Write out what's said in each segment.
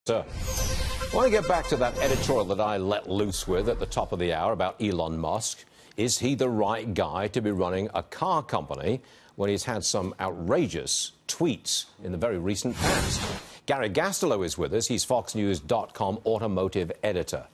Sir, I want to get back to that editorial that I let loose with at the top of the hour about Elon Musk. Is he the right guy to be running a car company when he's had some outrageous tweets in the very recent past? Gary Gastelu is with us. He's FoxNews.com automotive editor.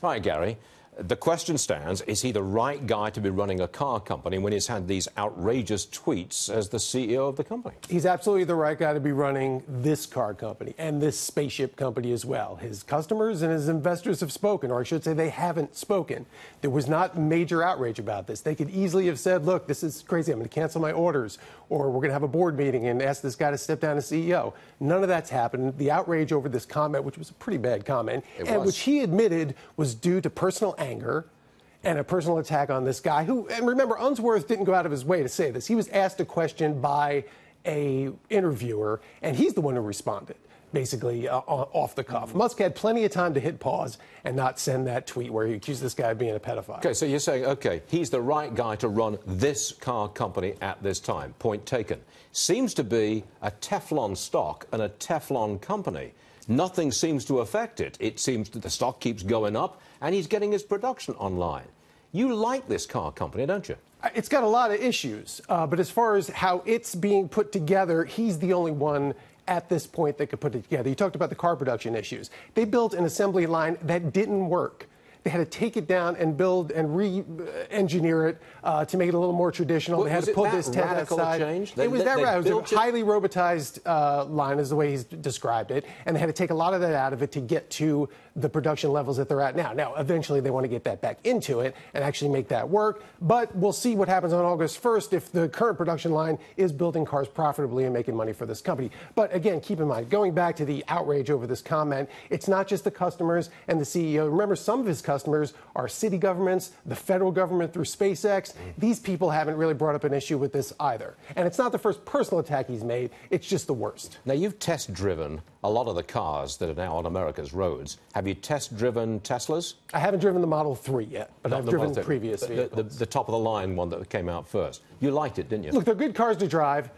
All right, Gary, the question stands, is he the right guy to be running a car company when he's had these outrageous tweets as the CEO of the company? He's absolutely the right guy to be running this car company and this spaceship company as well. His customers and his investors have spoken, or I should say they haven't spoken. There was not major outrage about this. They could easily have said, look, this is crazy, I'm going to cancel my orders, or we're going to have a board meeting and ask this guy to step down as CEO. None of that's happened. The outrage over this comment, which was a pretty bad comment, which he admitted was due to personal anger and a personal attack on this guy who, and remember, Unsworth didn't go out of his way to say this. He was asked a question by a interviewer, and he's the one who responded, basically off the cuff. Musk had plenty of time to hit pause and not send that tweet where he accused this guy of being a pedophile. Okay, so you're saying, okay, he's the right guy to run this car company at this time. Point taken. Seems to be a Teflon stock and a Teflon company. Nothing seems to affect it. It seems that the stock keeps going up, and he's getting his production online. You like this car company, don't you? It's got a lot of issues, but as far as how it's being put together, he's the only one at this point that could put it together. You talked about the car production issues. They built an assembly line that didn't work. They had to take it down and build and re-engineer it to make it a little more traditional. Well, they had to pull this tent outside. It was that right. It was a highly robotized line, is the way he's described it, and they had to take a lot of that out of it to get to the production levels that they're at now. Now, eventually, they want to get that back into it and actually make that work. But we'll see what happens on August 1st if the current production line is building cars profitably and making money for this company. But again, keep in mind, going back to the outrage over this comment, it's not just the customers and the CEO. Remember, some of his customers are city governments, the federal government through SpaceX. These people haven't really brought up an issue with this either. And it's not the first personal attack he's made. It's just the worst. Now, you've test-driven a lot of the cars that are now on America's roads. Have you test-driven Teslas? I haven't driven the Model 3 yet, but I've driven previous vehicles. The top-of-the-line one that came out first. You liked it, didn't you? Look, they're good cars to drive.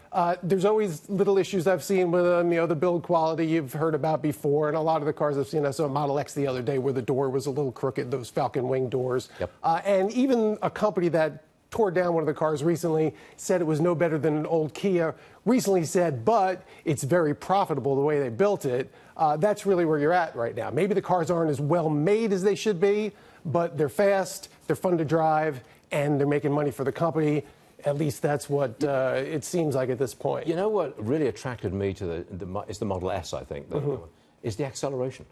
There's always little issues I've seen with them. You know, the build quality you've heard about before, and a lot of the cars I've seen. I saw a Model X the other day where the door was a little crooked, those Falcon wing doors. Yep. And even a company that tore down one of the cars recently said it was no better than an old Kia. Recently said, but it's very profitable the way they built it. That's really where you're at right now. Maybe the cars aren't as well made as they should be, but they're fast, they're fun to drive, and they're making money for the company. At least that's what it seems like at this point. You know what really attracted me to it's the Model S, I think, is the acceleration.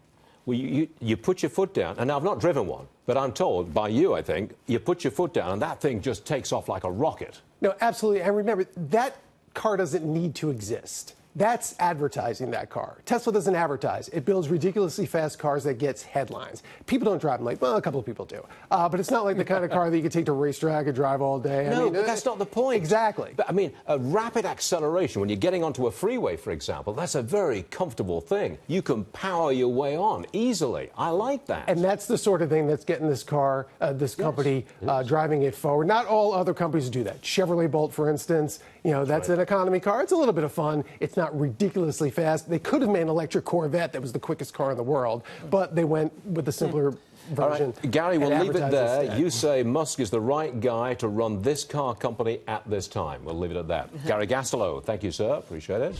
Well, you put your foot down, and I've not driven one, but I'm told by you, I think, you put your foot down and that thing just takes off like a rocket. No, absolutely. And remember, that car doesn't need to exist. That's advertising that car. Tesla doesn't advertise. It builds ridiculously fast cars that gets headlines. People don't drive them like, well, a couple of people do. But it's not like the kind of car that you can take to a racetrack and drive all day. No, but that's not the point. Exactly. But, I mean, a rapid acceleration, when you're getting onto a freeway, for example, that's a very comfortable thing. You can power your way on easily. I like that. And that's the sort of thing that's getting this car, this company, driving it forward. Not all other companies do that. Chevrolet Bolt, for instance, you know, that's an economy car. It's a little bit of fun. It's not ridiculously fast. They could have made an electric Corvette that was the quickest car in the world, but they went with the simpler version. All right, Gary, we'll leave it there. Instead. You say Musk is the right guy to run this car company at this time. We'll leave it at that. Gary Gastelu, thank you, sir. Appreciate it.